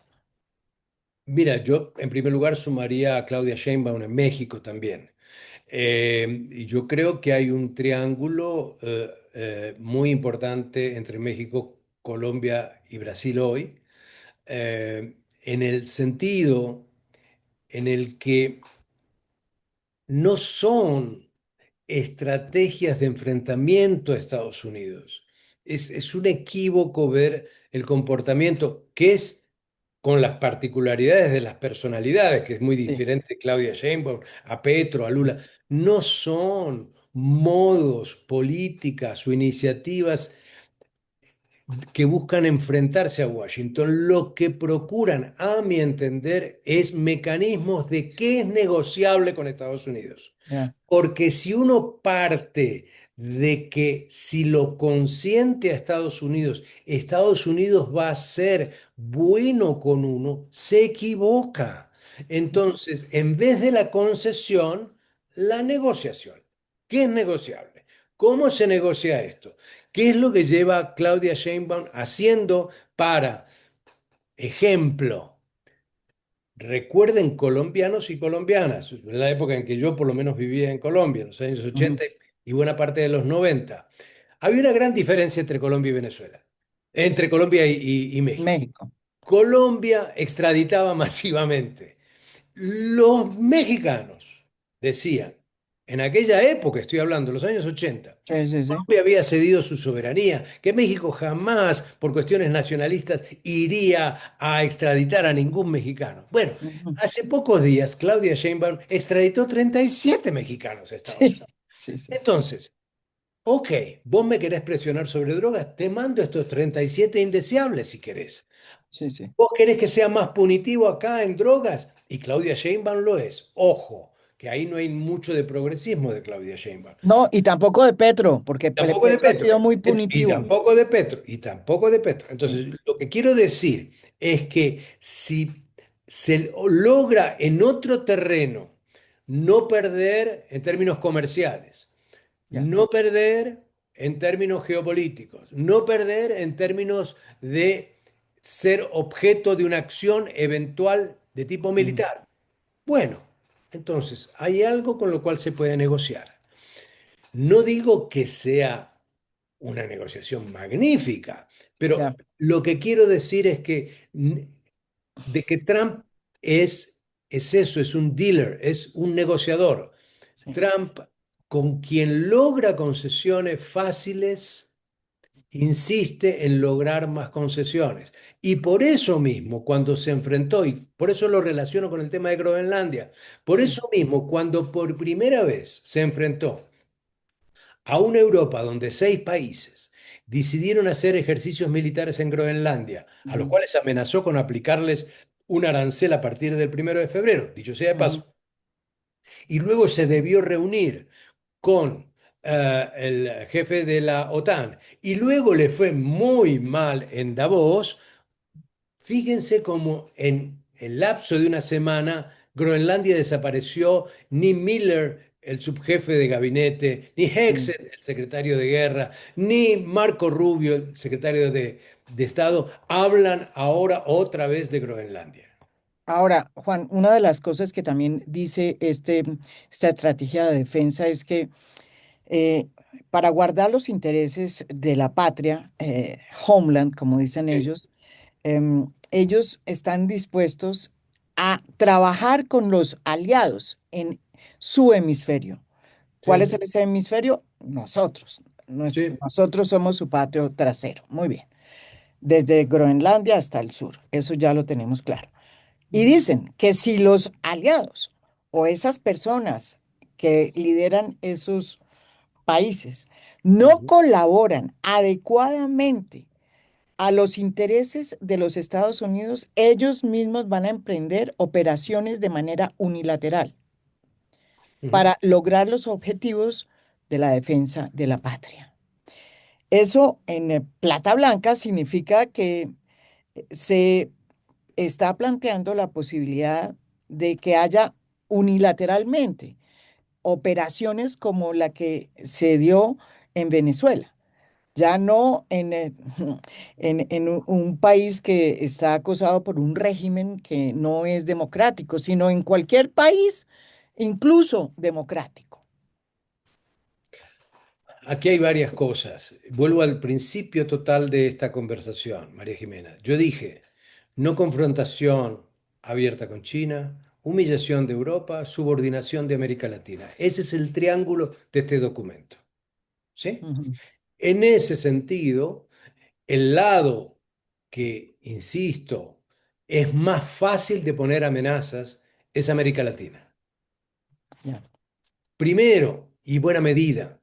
S2: Mira, yo en primer lugar sumaría a Claudia Sheinbaum en México también. Y yo creo que hay un triángulo muy importante entre México, Colombia y Brasil hoy, en el sentido en el que no son estrategias de enfrentamiento a Estados Unidos. Es un equívoco ver el comportamiento que es con las particularidades de las personalidades, que es muy
S1: Sí,
S2: diferente de Claudia Sheinbaum, a Petro, a Lula. No son modos, políticas o iniciativas que buscan enfrentarse a Washington. Lo que procuran, a mi entender, es mecanismos de qué es negociable con Estados Unidos.
S1: ya,
S2: Porque si uno parte de que si lo consiente a Estados Unidos va a ser bueno con uno, se equivoca. Entonces, en vez de la concesión, la negociación. ¿Qué es negociable? ¿Cómo se negocia esto? ¿Qué es lo que lleva Claudia Sheinbaum haciendo para, ejemplo, recuerden colombianos y colombianas, en la época en que yo por lo menos vivía en Colombia, en los años
S1: ujú,
S2: 80 y buena parte de los 90, había una gran diferencia entre Colombia y Venezuela, entre Colombia y México.
S1: México.
S2: Colombia extraditaba masivamente. Los mexicanos decían, en aquella época, estoy hablando, los años 80,
S1: Sí, sí, sí.
S2: Colombia había cedido su soberanía, que México jamás, por cuestiones nacionalistas, iría a extraditar a ningún mexicano. Bueno,
S1: Ujú.
S2: hace pocos días, Claudia Sheinbaum extraditó 37 mexicanos a Estados
S1: Sí,
S2: Unidos.
S1: sí, sí,
S2: Entonces, ok, vos me querés presionar sobre drogas, te mando estos 37 indeseables si querés.
S1: sí, sí.
S2: ¿Vos querés que sea más punitivo acá en drogas? Y Claudia Sheinbaum lo es. Ojo, que ahí no hay mucho de progresismo de Claudia Sheinbaum.
S1: No, y tampoco de Petro, porque
S2: Tampoco de
S1: Petro ha
S2: Petro.
S1: sido muy
S2: Y
S1: punitivo.
S2: tampoco de Petro. Y tampoco de Petro.
S1: Sí,
S2: Entonces, lo que quiero decir es que si se logra en otro terreno no perder en términos comerciales,
S1: ya.
S2: no perder en términos geopolíticos, no perder en términos de ser objeto de una acción eventual de tipo
S1: Mm,
S2: militar. Bueno, entonces hay algo con lo cual se puede negociar. No digo que sea una negociación magnífica, pero
S1: ya,
S2: lo que quiero decir es que de que Trump es eso, es un dealer, es un negociador.
S1: sí,
S2: Trump, con quien logra concesiones fáciles, insiste en lograr más concesiones. Y por eso mismo, cuando se enfrentó, y por eso lo relaciono con el tema de Groenlandia, por
S1: sí.
S2: eso mismo, cuando por primera vez se enfrentó a una Europa donde 6 países decidieron hacer ejercicios militares en Groenlandia, a los
S1: Ujú,
S2: cuales amenazó con aplicarles un arancel a partir del 1 de febrero, dicho sea de
S1: ujú,
S2: paso, y luego se debió reunir con el jefe de la OTAN y luego le fue muy mal en Davos. Fíjense cómo en el lapso de una semana Groenlandia desapareció, ni Miller, el subjefe de gabinete, ni
S1: sí.
S2: Hexet, el secretario de guerra, ni Marco Rubio, el secretario de Estado, hablan ahora otra vez de Groenlandia.
S1: Ahora, Juan, una de las cosas que también dice esta estrategia de defensa es que eh, para guardar los intereses de la patria, homeland, como dicen
S2: Sí,
S1: ellos están dispuestos a trabajar con los aliados en su hemisferio. ¿Cuál es
S2: sí,
S1: ese hemisferio? Nosotros.
S2: sí.
S1: Nosotros somos su patio trasero. Muy bien. Desde Groenlandia hasta el sur. Eso ya lo tenemos claro. Y dicen que si los aliados o esas personas que lideran esos países no
S2: Ujú,
S1: colaboran adecuadamente a los intereses de los Estados Unidos, ellos mismos van a emprender operaciones de manera unilateral
S2: ujú,
S1: para lograr los objetivos de la defensa de la patria. Eso en plata blanca significa que se está planteando la posibilidad de que haya unilateralmente operaciones como la que se dio en Venezuela. Ya no en un país que está acosado por un régimen que no es democrático, sino en cualquier país, incluso democrático.
S2: Aquí hay varias cosas. Vuelvo al principio total de esta conversación, María Jimena. Yo dije, no confrontación abierta con China, humillación de Europa, subordinación de América Latina. Ese es el triángulo de este documento. ¿Sí?
S1: Ujú.
S2: En ese sentido, el lado que, insisto, es más fácil de poner amenazas es América Latina.
S1: Ya.
S2: Primero, y buena medida,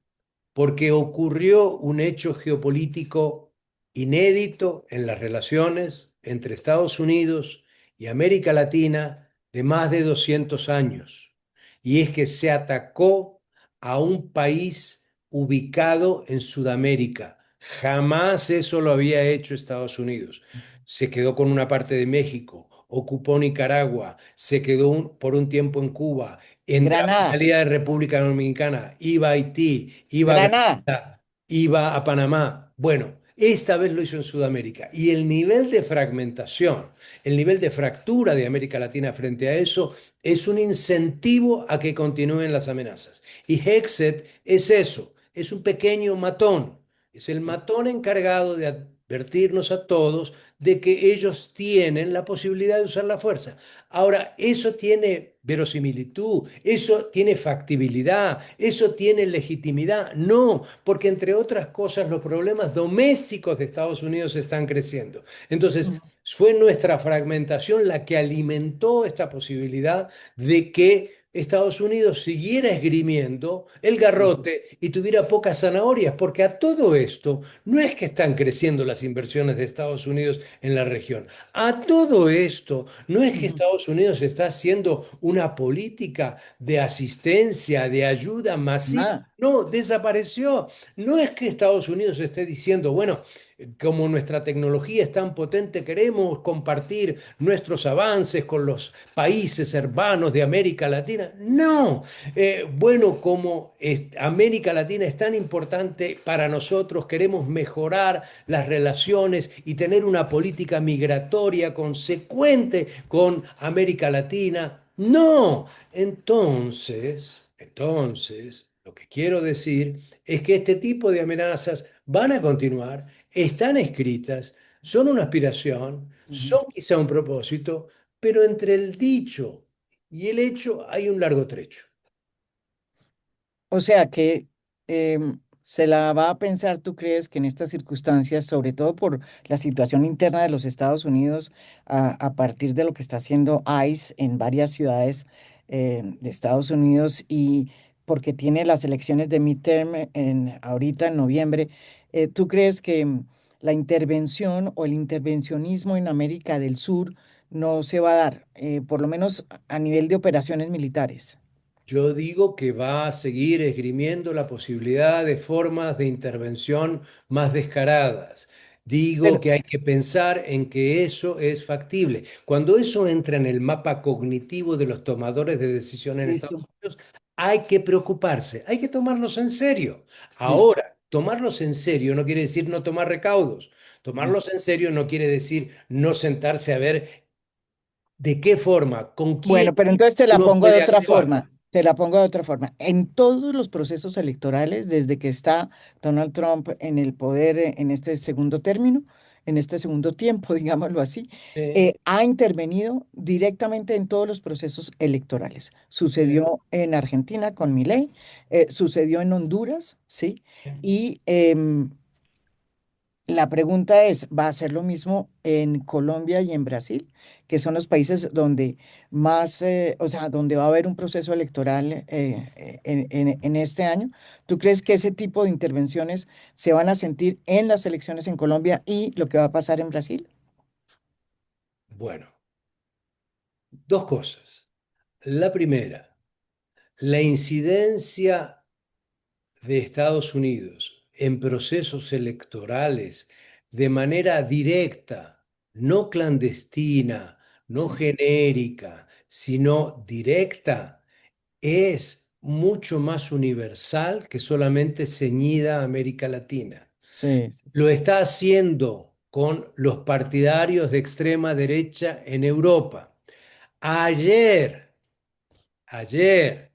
S2: porque ocurrió un hecho geopolítico inédito en las relaciones entre Estados Unidos y América Latina de más de 200 años. Y es que se atacó a un país ubicado en Sudamérica. Jamás eso lo había hecho Estados Unidos. Se quedó con una parte de México, ocupó Nicaragua, se quedó por un tiempo en Cuba, entraba y
S1: Granada,
S2: salía de República Dominicana, iba a Haití, iba a
S1: Granada.
S2: Granada, iba a Panamá. Bueno, esta vez lo hizo en Sudamérica. Y el nivel de fragmentación, el nivel de fractura de América Latina frente a eso es un incentivo a que continúen las amenazas. Y Hexet es eso, es un pequeño matón. Es el matón encargado de advertirnos a todos de que ellos tienen la posibilidad de usar la fuerza. Ahora, eso tiene verosimilitud, eso tiene factibilidad, eso tiene legitimidad. No, porque entre otras cosas los problemas domésticos de Estados Unidos están creciendo. Entonces,
S1: Ujú.
S2: fue nuestra fragmentación la que alimentó esta posibilidad de que Estados Unidos siguiera esgrimiendo el
S1: Ujú.
S2: garrote y tuviera pocas zanahorias, porque a todo esto no es que están creciendo las inversiones de Estados Unidos en la región. A todo esto no es que
S1: Ujú.
S2: Estados Unidos está haciendo una política de asistencia, de ayuda masiva.
S1: Nada.
S2: No, desapareció. No es que Estados Unidos esté diciendo, bueno, como nuestra tecnología es tan potente, queremos compartir nuestros avances con los países hermanos de América Latina. No, bueno, como América Latina es tan importante para nosotros, queremos mejorar las relaciones y tener una política migratoria consecuente con América Latina. No, lo que quiero decir es que este tipo de amenazas van a continuar, están escritas, son una aspiración,
S1: Ujú.
S2: son quizá un propósito, pero entre el dicho y el hecho hay un largo trecho.
S1: O sea que se la va a pensar, ¿tú crees que en estas circunstancias, sobre todo por la situación interna de los Estados Unidos, a partir de lo que está haciendo ICE en varias ciudades de Estados Unidos y porque tiene las elecciones de midterm ahorita en noviembre, ¿tú crees que la intervención o el intervencionismo en América del Sur no se va a dar, por lo menos a nivel de operaciones militares?
S2: Yo digo que va a seguir esgrimiendo la posibilidad de formas de intervención más descaradas. Digo
S1: Pero,
S2: que hay que pensar en que eso es factible. Cuando eso entra en el mapa cognitivo de los tomadores de decisiones en Estados
S1: listo.
S2: Unidos, hay que preocuparse, hay que tomarlos en serio.
S1: Listo.
S2: Ahora, tomarlos en serio no quiere decir no tomar recaudos.
S1: Mm.
S2: Tomarlos en serio no quiere decir no sentarse a ver de qué forma, con quién
S1: Bueno, pero entonces te la
S2: uno
S1: pongo de
S2: puede
S1: otra
S2: actuar.
S1: forma. Te la pongo de otra forma. En todos los procesos electorales, desde que está Donald Trump en el poder en este segundo término, en este segundo tiempo, digámoslo así,
S2: Sí,
S1: ha intervenido directamente en todos los procesos electorales.
S2: sí.
S1: Sucedió en Argentina con Milei, sucedió en Honduras, ¿sí? Y la pregunta es, ¿va a ser lo mismo en Colombia y en Brasil, que son los países donde más, o sea, donde va a haber un proceso electoral en este año? ¿Tú crees que ese tipo de intervenciones se van a sentir en las elecciones en Colombia y lo que va a pasar en Brasil?
S2: Bueno, dos cosas. La primera, la incidencia de Estados Unidos en procesos electorales de manera directa no clandestina, no
S1: Sí,
S2: genérica, sino directa, es mucho más universal que solamente ceñida a América Latina.
S1: sí, sí, sí.
S2: Lo está haciendo con los partidarios de extrema derecha en Europa. Ayer, ayer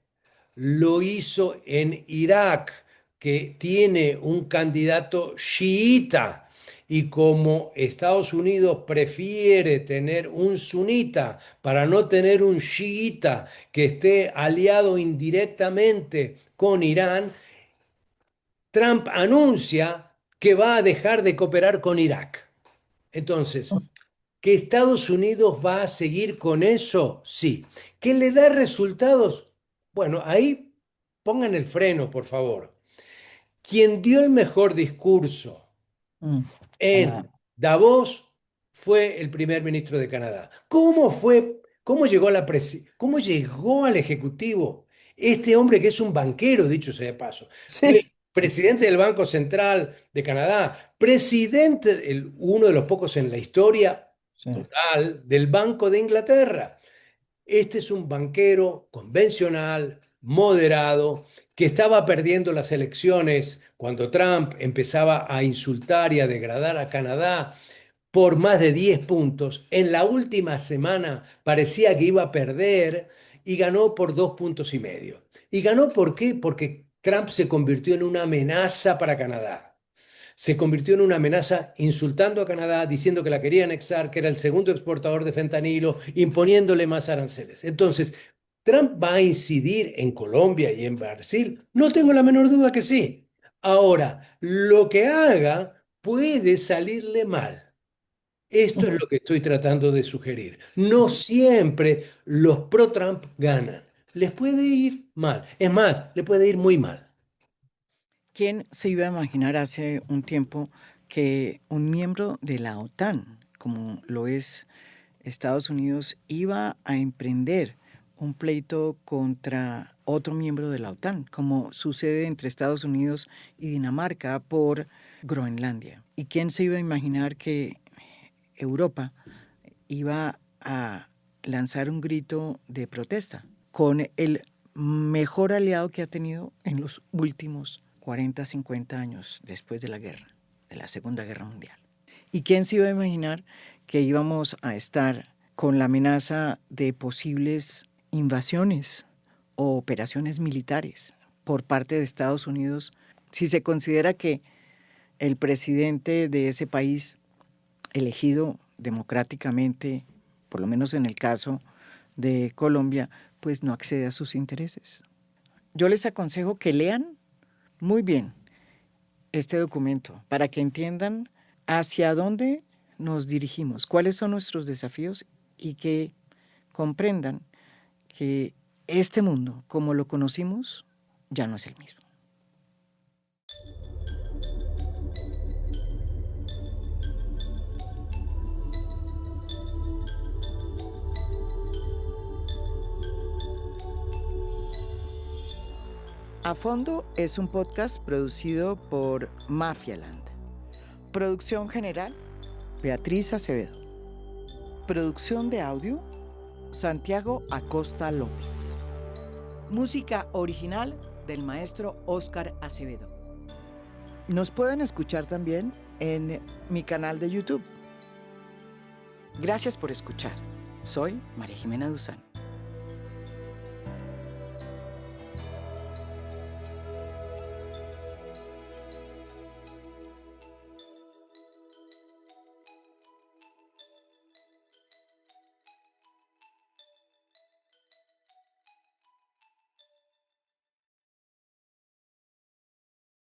S2: lo hizo en Irak, que tiene un candidato chiita. Y como Estados Unidos prefiere tener un sunita para no tener un chiita que esté aliado indirectamente con Irán, Trump anuncia que va a dejar de cooperar con Irak. Entonces, ¿que Estados Unidos va a seguir con eso? Sí. ¿Que le da resultados? Bueno, ahí pongan el freno, por favor. Quien dio el mejor discurso
S1: Mm,
S2: en
S1: Canadá.
S2: Davos fue el primer ministro de Canadá. ¿Cómo fue? ¿Cómo llegó al Ejecutivo? Este hombre que es un banquero, dicho sea de paso, fue
S1: Sí,
S2: presidente del Banco Central de Canadá, presidente, uno de los pocos en la historia
S1: sí.
S2: total del Banco de Inglaterra. Este es un banquero convencional, moderado, que estaba perdiendo las elecciones cuando Trump empezaba a insultar y a degradar a Canadá por más de 10 puntos. En la última semana parecía que iba a perder y ganó por 2,5 puntos. ¿Y ganó por qué? Porque Trump se convirtió en una amenaza para Canadá. Se convirtió en una amenaza insultando a Canadá, diciendo que la quería anexar, que era el segundo exportador de fentanilo, imponiéndole más aranceles. Entonces, ¿Trump va a incidir en Colombia y en Brasil? No tengo la menor duda que sí. Ahora, lo que haga puede salirle mal. Esto es lo que estoy tratando de sugerir. No siempre los pro-Trump ganan. Les puede ir mal. Es más, le puede ir muy mal.
S1: ¿Quién se iba a imaginar hace un tiempo que un miembro de la OTAN, como lo es Estados Unidos, iba a emprender un pleito contra otro miembro de la OTAN, como sucede entre Estados Unidos y Dinamarca por Groenlandia? ¿Y quién se iba a imaginar que Europa iba a lanzar un grito de protesta con el mejor aliado que ha tenido en los últimos 40, 50 años después de la guerra, de la Segunda Guerra Mundial? ¿Y quién se iba a imaginar que íbamos a estar con la amenaza de posibles invasiones o operaciones militares por parte de Estados Unidos, si se considera que el presidente de ese país, elegido democráticamente, por lo menos en el caso de Colombia, pues no accede a sus intereses? Yo les aconsejo que lean muy bien este documento para que entiendan hacia dónde nos dirigimos, cuáles son nuestros desafíos y que comprendan que este mundo, como lo conocimos, ya no es el mismo. A Fondo es un podcast producido por Mafialand. Producción general, Beatriz Acevedo. Producción de audio, Santiago Acosta López. Música original del maestro Óscar Acevedo. Nos pueden escuchar también en mi canal de YouTube. Gracias por escuchar. Soy María Jimena Duzán.